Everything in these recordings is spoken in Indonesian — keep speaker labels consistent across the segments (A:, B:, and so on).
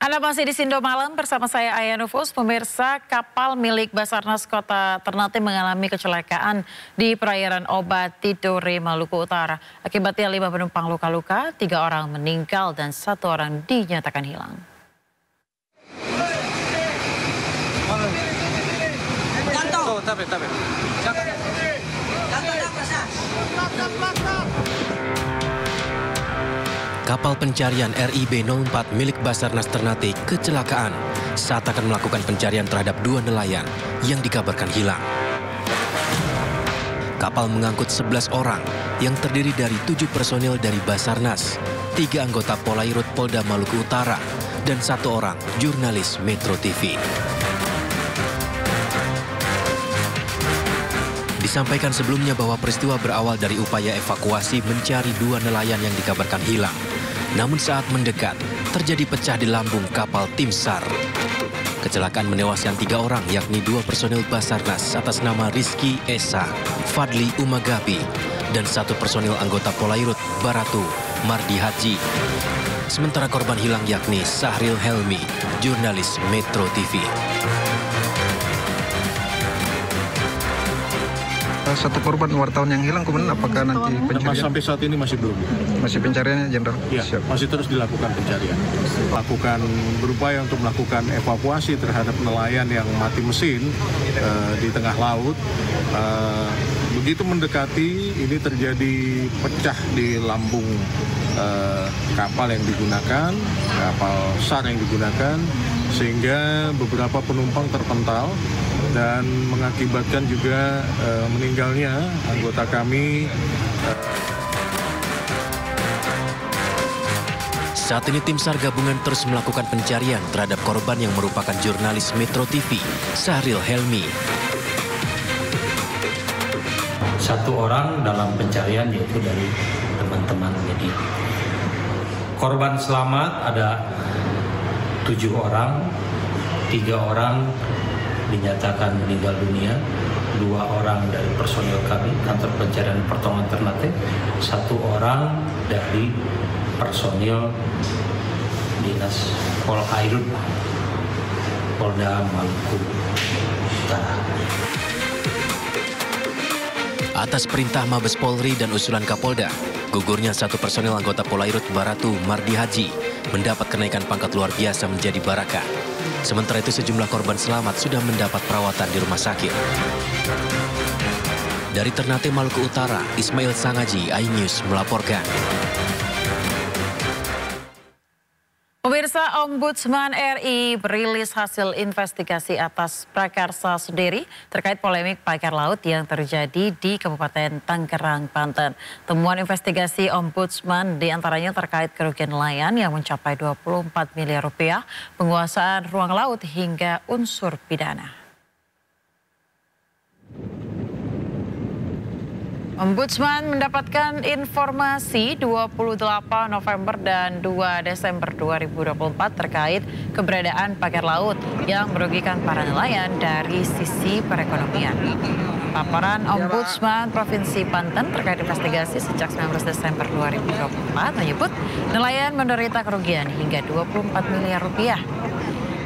A: Anda masih di Sindo Malam bersama saya Aya Nufus. Pemirsa, kapal milik Basarnas Kota Ternate mengalami kecelakaan di perairan Obat Tidore, Maluku Utara. Akibatnya 5 penumpang luka-luka, 3 orang meninggal dan 1 orang dinyatakan hilang.
B: Kapal pencarian RIB 04 milik Basarnas Ternate kecelakaan saat akan melakukan pencarian terhadap 2 nelayan yang dikabarkan hilang. Kapal mengangkut 11 orang yang terdiri dari 7 personil dari Basarnas, 3 anggota Polairut Polda Maluku Utara, dan 1 orang jurnalis Metro TV. Disampaikan sebelumnya bahwa peristiwa berawal dari upaya evakuasi mencari 2 nelayan yang dikabarkan hilang. Namun saat mendekat, terjadi pecah di lambung kapal tim SAR. Kecelakaan menewaskan 3 orang, yakni 2 personil Basarnas atas nama Rizky Esa, Fadli Umagapi, dan 1 personil anggota Polairut Baratu Mardi Haji. Sementara korban hilang yakni Sahril Helmi, jurnalis Metro TV.
C: 1 korban wartawan yang hilang, kemudian apakah nanti pencarian?
D: Sampai saat ini masih belum.
C: Masih pencariannya, Jenderal?
D: Ya, masih terus dilakukan pencarian. Berupaya untuk melakukan evakuasi terhadap nelayan yang mati mesin di tengah laut. Begitu mendekati, ini terjadi pecah di lambung kapal yang digunakan, kapal SAR yang digunakan, sehingga beberapa penumpang terpental dan mengakibatkan juga meninggalnya anggota kami.
B: Saat ini tim SAR gabungan terus melakukan pencarian terhadap korban yang merupakan jurnalis Metro TV, Sahril Helmi.
E: 1 orang dalam pencarian yaitu dari teman-teman media. Korban selamat ada 7 orang, 3 orang dinyatakan meninggal dunia, 2 orang dari personil kami, kantor pencarian pertolongan Ternate, 1 orang dari personil dinas Polairut Polda Maluku Utara.
B: Atas perintah Mabes Polri dan usulan Kapolda, gugurnya 1 personil anggota Polairut Baratu Mardi Haji mendapat kenaikan pangkat luar biasa menjadi Baraka. Sementara itu sejumlah korban selamat sudah mendapat perawatan di rumah sakit. Dari Ternate, Maluku Utara, Ismail Sangaji, iNews melaporkan.
A: Pemirsa, Ombudsman RI berilis hasil investigasi atas prakarsa sendiri terkait polemik pagar laut yang terjadi di Kabupaten Tangerang, Banten. Temuan investigasi Ombudsman diantaranya terkait kerugian nelayan yang mencapai 24 miliar rupiah, penguasaan ruang laut hingga unsur pidana. Ombudsman mendapatkan informasi 28 November dan 2 Desember 2024 terkait keberadaan pagar laut yang merugikan para nelayan dari sisi perekonomian. Laporan Ombudsman Provinsi Banten terkait investigasi sejak 19 Desember 2024 menyebut nelayan menderita kerugian hingga 24 miliar rupiah.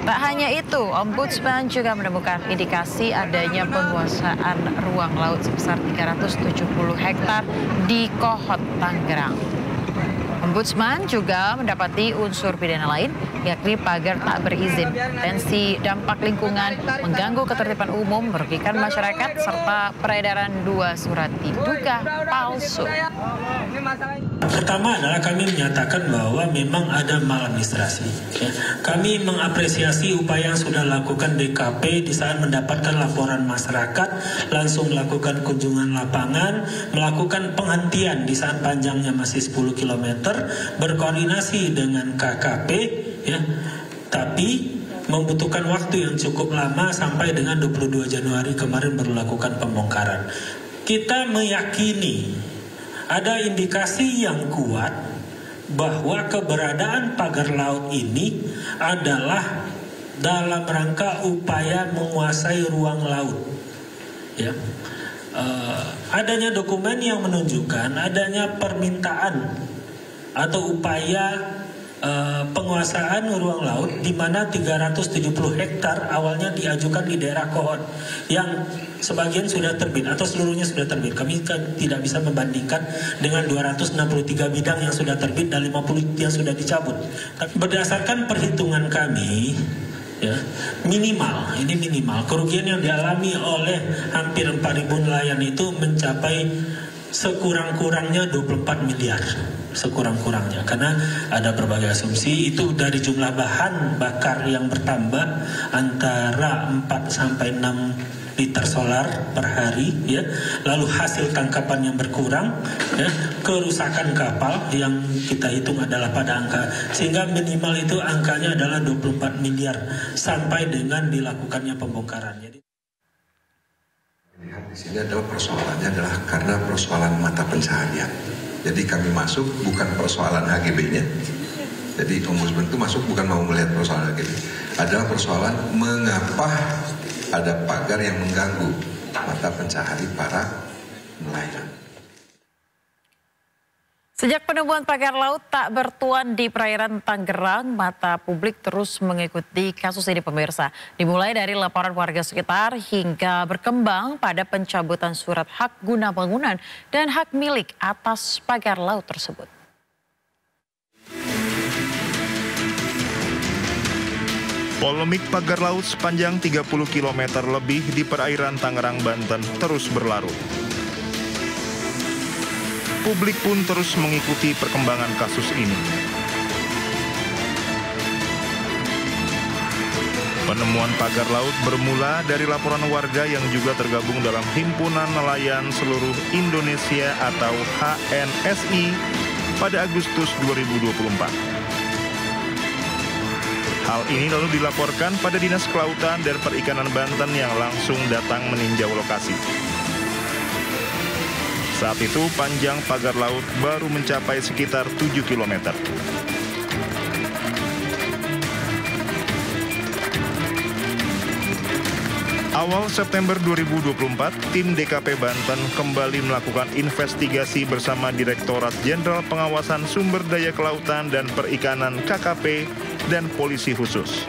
A: Tak hanya itu, Ombudsman juga menemukan indikasi adanya penguasaan ruang laut sebesar 370 hektar di Kohot, Tangerang. Ombudsman juga mendapati unsur pidana lain, yakni pagar tak berizin, potensi dampak lingkungan, mengganggu ketertiban umum, merugikan masyarakat, serta peredaran 2 surat diduga palsu.
F: Pertama adalah kami menyatakan bahwa memang ada maladministrasi. Kami mengapresiasi upaya yang sudah dilakukan DKP di saat mendapatkan laporan masyarakat, langsung melakukan kunjungan lapangan, melakukan penghentian di saat panjangnya masih 10 km, berkoordinasi dengan KKP, tapi membutuhkan waktu yang cukup lama sampai dengan 22 Januari kemarin baru lakukan pembongkaran. Kita meyakini ada indikasi yang kuat bahwa keberadaan pagar laut ini adalah dalam rangka upaya menguasai ruang laut. Adanya dokumen yang menunjukkan adanya permintaan atau upaya penguasaan ruang laut di mana 370 hektar awalnya diajukan di daerah Kohon yang sebagian sudah terbit atau seluruhnya sudah terbit. Kami tidak bisa membandingkan dengan 263 bidang yang sudah terbit dan 50 yang sudah dicabut. Tapi berdasarkan perhitungan kami, ya, minimal kerugian yang dialami oleh hampir 4.000 nelayan itu mencapai sekurang-kurangnya 24 miliar sekurang-kurangnya, karena ada berbagai asumsi. Itu dari jumlah bahan bakar yang bertambah antara 4 sampai 6 liter solar per hari, ya, lalu hasil tangkapan yang berkurang, ya, kerusakan kapal yang kita hitung adalah pada angka, sehingga minimal itu angkanya adalah 24 miliar sampai dengan dilakukannya pembongkaran. Jadi
G: lihat di sini adalah persoalannya adalah karena persoalan mata pencaharian. Jadi kami masuk bukan persoalan HGB-nya. Jadi Ombudsman itu masuk bukan mau melihat persoalan HGB. Adalah persoalan mengapa ada pagar yang mengganggu mata pencahari para nelayan.
A: Sejak penemuan pagar laut tak bertuan di perairan Tangerang, mata publik terus mengikuti kasus ini pemirsa. Dimulai dari laporan warga sekitar hingga berkembang pada pencabutan surat hak guna bangunan dan hak milik atas pagar laut tersebut.
H: Polemik pagar laut sepanjang 30 km lebih di perairan Tangerang, Banten terus berlarut. Publik pun terus mengikuti perkembangan kasus ini. Penemuan pagar laut bermula dari laporan warga yang juga tergabung dalam Himpunan Nelayan Seluruh Indonesia atau HNSI pada Agustus 2024. Hal ini lalu dilaporkan pada Dinas Kelautan dan Perikanan Banten yang langsung datang meninjau lokasi. Saat itu panjang pagar laut baru mencapai sekitar 7 km. Awal September 2024, tim DKP Banten kembali melakukan investigasi bersama Direktorat Jenderal Pengawasan Sumber Daya Kelautan dan Perikanan KKP dan Polisi Khusus.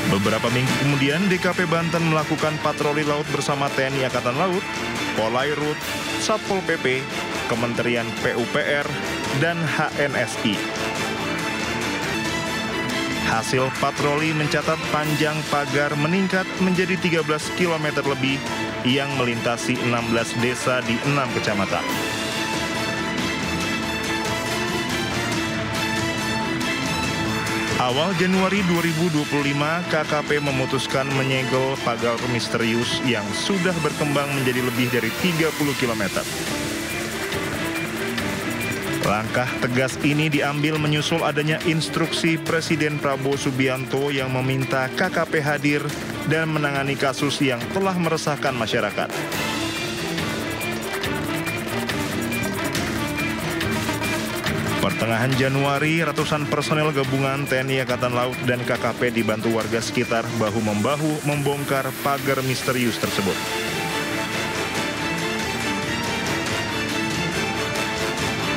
H: Beberapa minggu kemudian, DKP Banten melakukan patroli laut bersama TNI Angkatan Laut, Polairut, Satpol PP, Kementerian PUPR, dan HNSI. Hasil patroli mencatat panjang pagar meningkat menjadi 13 km lebih yang melintasi 16 desa di 6 kecamatan. Awal Januari 2025, KKP memutuskan menyegel pagar misterius yang sudah berkembang menjadi lebih dari 30 km. Langkah tegas ini diambil menyusul adanya instruksi Presiden Prabowo Subianto yang meminta KKP hadir dan menangani kasus yang telah meresahkan masyarakat. Pertengahan Januari, ratusan personel gabungan TNI Angkatan Laut dan KKP dibantu warga sekitar bahu-membahu membongkar pagar misterius tersebut.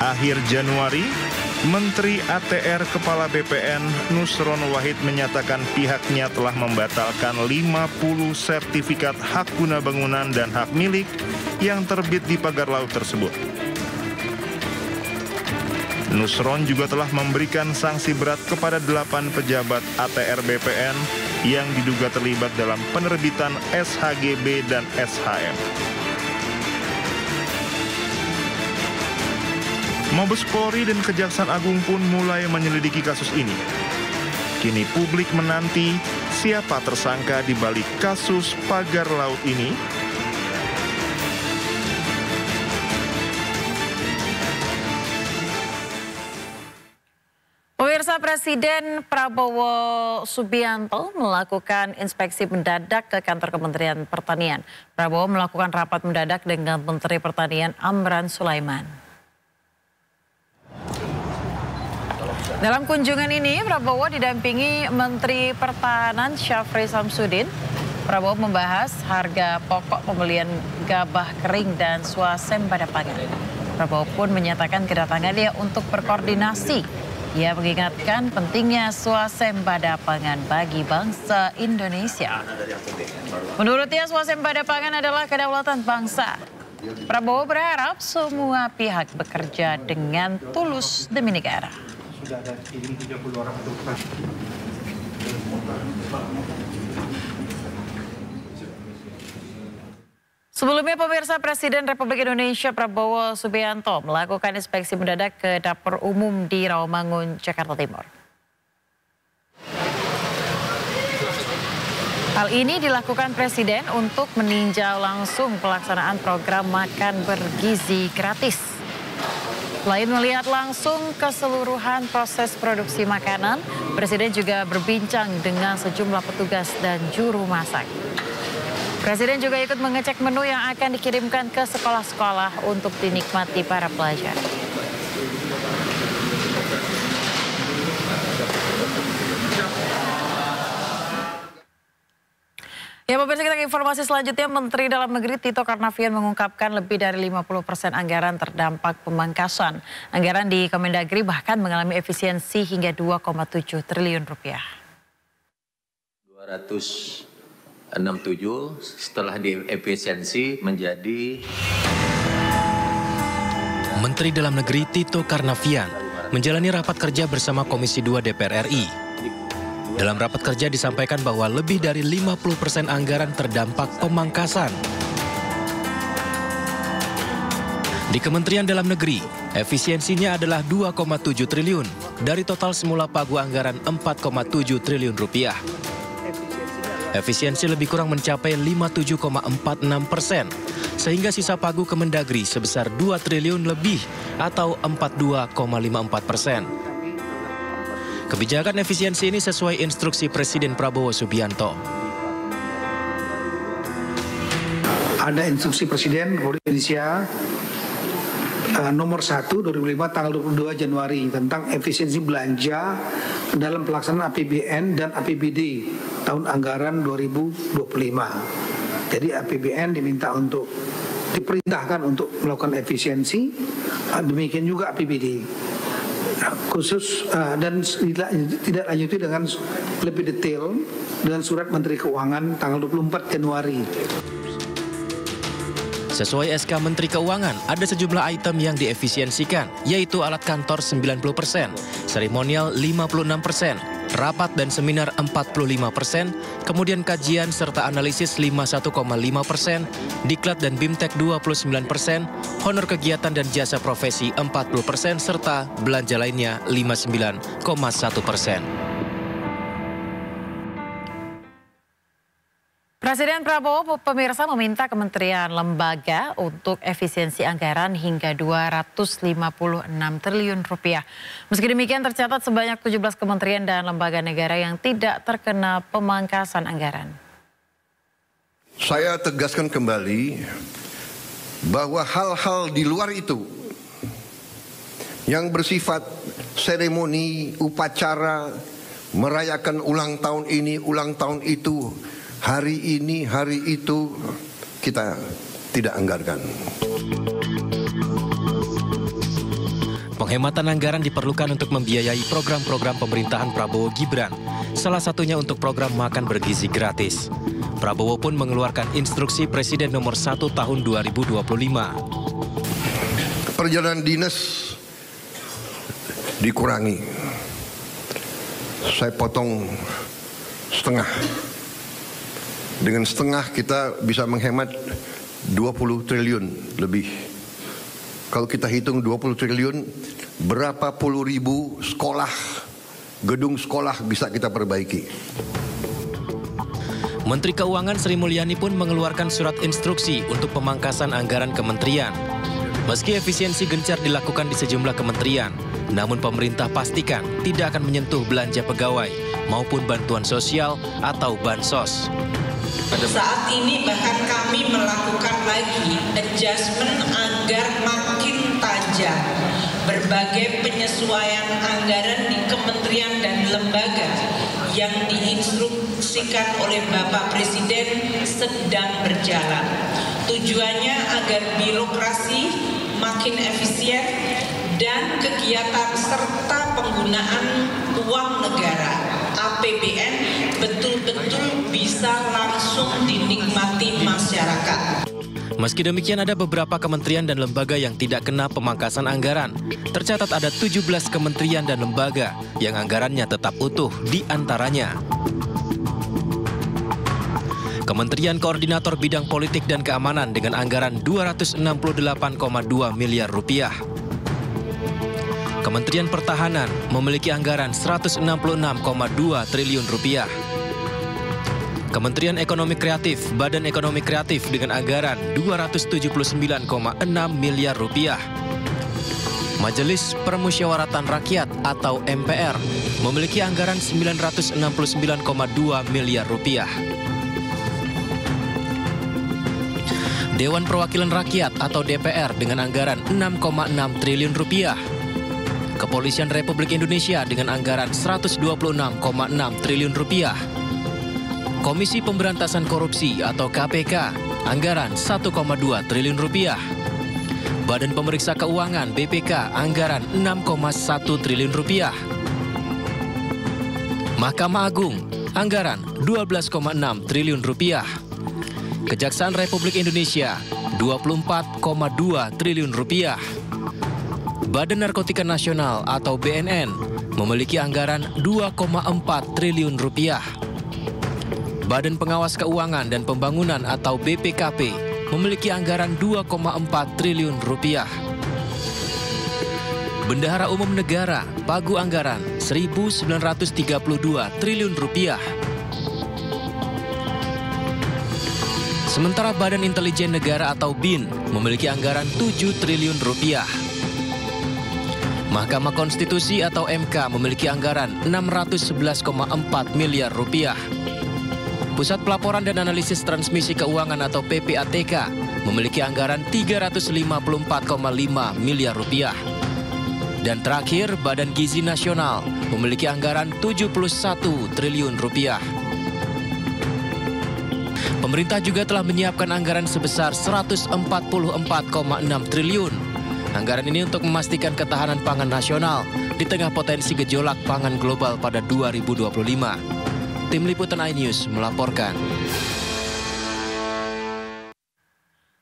H: Akhir Januari, Menteri ATR Kepala BPN Nusron Wahid menyatakan pihaknya telah membatalkan 50 sertifikat hak guna bangunan dan hak milik yang terbit di pagar laut tersebut. Nusron juga telah memberikan sanksi berat kepada 8 pejabat ATR BPN yang diduga terlibat dalam penerbitan SHGB dan SHM. Mabes Polri dan Kejaksaan Agung pun mulai menyelidiki kasus ini. Kini publik menanti siapa tersangka di balik kasus pagar laut ini.
A: Pemirsa, Presiden Prabowo Subianto melakukan inspeksi mendadak ke kantor Kementerian Pertanian. Prabowo melakukan rapat mendadak dengan Menteri Pertanian Amran Sulaiman. Dalam kunjungan ini, Prabowo didampingi Menteri Pertahanan Syafri Samsudin, Prabowo membahas harga pokok pembelian gabah kering dan swasembada pangan. Prabowo pun menyatakan kedatangannya untuk berkoordinasi. Ia mengingatkan pentingnya swasembada pangan bagi bangsa Indonesia. Menurutnya swasembada pangan adalah kedaulatan bangsa. Prabowo berharap semua pihak bekerja dengan tulus demi negara. Sudah ada 30 orang Sebelumnya, pemirsa, Presiden Republik Indonesia Prabowo Subianto melakukan inspeksi mendadak ke dapur umum di Rawamangun, Jakarta Timur. Hal ini dilakukan Presiden untuk meninjau langsung pelaksanaan program makan bergizi gratis. Selain melihat langsung keseluruhan proses produksi makanan, Presiden juga berbincang dengan sejumlah petugas dan juru masak. Presiden juga ikut mengecek menu yang akan dikirimkan ke sekolah-sekolah untuk dinikmati para pelajar. Ya, pemirsa, kita ke informasi selanjutnya. Menteri Dalam Negeri Tito Karnavian mengungkapkan lebih dari 50% anggaran terdampak pemangkasan. Anggaran di Kemendagri bahkan mengalami efisiensi hingga 2,7 triliun rupiah.
I: 267 setelah diefisiensi menjadi.
B: Menteri Dalam Negeri Tito Karnavian menjalani rapat kerja bersama Komisi 2 DPR RI. Dalam rapat kerja disampaikan bahwa lebih dari 50% anggaran terdampak pemangkasan. Di Kementerian Dalam Negeri, efisiensinya adalah 2,7 triliun dari total semula pagu anggaran 4,7 triliun rupiah. Efisiensi lebih kurang mencapai 57,46%, sehingga sisa pagu Kemendagri sebesar 2 triliun lebih atau 42,54%. Kebijakan efisiensi ini sesuai instruksi Presiden Prabowo Subianto.
J: Ada instruksi Presiden Republik Indonesia nomor 1 2005 tanggal 22 Januari tentang efisiensi belanja dalam pelaksanaan APBN dan APBD tahun anggaran 2025. Jadi APBN diminta untuk diperintahkan untuk melakukan efisiensi, demikian juga APBD. Khusus dan tidak lanjuti dengan lebih detail dengan surat Menteri Keuangan tanggal 24 Januari.
B: Sesuai SK Menteri Keuangan, ada sejumlah item yang diefisiensikan, yaitu alat kantor 90%, seremonial 56%, rapat dan seminar 45%, kemudian kajian serta analisis 51,5%, diklat dan bimtek 29%, honor kegiatan dan jasa profesi 40%, serta belanja lainnya 59,1%.
A: Presiden Prabowo, pemirsa, meminta kementerian lembaga untuk efisiensi anggaran hingga 256 triliun rupiah. Meski demikian, tercatat sebanyak 17 kementerian dan lembaga negara yang tidak terkena pemangkasan anggaran.
K: Saya tegaskan kembali bahwa hal-hal di luar itu yang bersifat seremoni, upacara, merayakan ulang tahun ini, ulang tahun itu, hari ini, hari itu, kita tidak anggarkan.
B: Penghematan anggaran diperlukan untuk membiayai program-program pemerintahan Prabowo Gibran, salah satunya untuk program makan bergizi gratis. Prabowo pun mengeluarkan instruksi Presiden nomor 1 tahun 2025.
K: Perjalanan dinas dikurangi. Saya potong setengah. Dengan setengah kita bisa menghemat 20 triliun lebih. Kalau kita hitung 20 triliun, berapa puluh ribu sekolah, gedung sekolah bisa kita perbaiki.
B: Menteri Keuangan Sri Mulyani pun mengeluarkan surat instruksi untuk pemangkasan anggaran kementerian. Meski efisiensi gencar dilakukan di sejumlah kementerian, namun pemerintah pastikan tidak akan menyentuh belanja pegawai maupun bantuan sosial atau bansos.
L: Saat ini bahkan kami melakukan lagi adjustment agar makin tajam berbagai penyesuaian anggaran di kementerian dan lembaga yang diinstruksikan oleh Bapak Presiden sedang berjalan. Tujuannya agar birokrasi makin efisien dan kegiatan serta penggunaan uang negara APBN betul-betul bisa langsung dinikmati masyarakat.
B: Meski demikian, ada beberapa kementerian dan lembaga yang tidak kena pemangkasan anggaran. Tercatat ada 17 kementerian dan lembaga yang anggarannya tetap utuh, di antaranya Kementerian Koordinator Bidang Politik dan Keamanan dengan anggaran 268,2 miliar rupiah. Kementerian Pertahanan memiliki anggaran 166,2 triliun rupiah. Kementerian Ekonomi Kreatif, Badan Ekonomi Kreatif dengan anggaran 279,6 miliar rupiah. Majelis Permusyawaratan Rakyat atau MPR memiliki anggaran 969,2 miliar rupiah. Dewan Perwakilan Rakyat atau DPR dengan anggaran 6,6 triliun rupiah. Kepolisian Republik Indonesia dengan anggaran 126,6 triliun rupiah. Komisi Pemberantasan Korupsi atau KPK, anggaran 1,2 triliun rupiah. Badan Pemeriksa Keuangan BPK, anggaran 6,1 triliun rupiah. Mahkamah Agung, anggaran 12,6 triliun rupiah. Kejaksaan Republik Indonesia, 24,2 triliun rupiah. Badan Narkotika Nasional atau BNN memiliki anggaran 2,4 triliun rupiah. Badan Pengawas Keuangan dan Pembangunan atau BPKP memiliki anggaran 2,4 triliun rupiah. Bendahara Umum Negara pagu anggaran 1.932 triliun rupiah. Sementara Badan Intelijen Negara atau BIN memiliki anggaran 7 triliun rupiah. Mahkamah Konstitusi atau MK memiliki anggaran 611,4 miliar rupiah. Pusat Pelaporan dan Analisis Transmisi Keuangan atau PPATK memiliki anggaran 354,5 miliar rupiah. Dan terakhir, Badan Gizi Nasional memiliki anggaran 71 triliun rupiah. Pemerintah juga telah menyiapkan anggaran sebesar 144,6 triliun. Anggaran ini untuk memastikan ketahanan pangan nasional di tengah potensi gejolak pangan global pada 2025. Tim Liputan iNews melaporkan.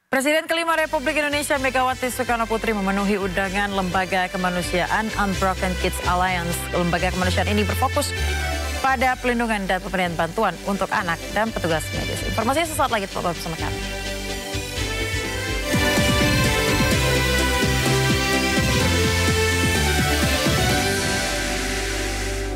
A: Presiden kelima Republik Indonesia Megawati Soekarno Putri memenuhi undangan Lembaga Kemanusiaan Unbroken Kids Alliance. Lembaga kemanusiaan ini berfokus pada pelindungan dan pemberian bantuan untuk anak dan petugas medis. Informasinya sesaat lagi, tetap bersama kami.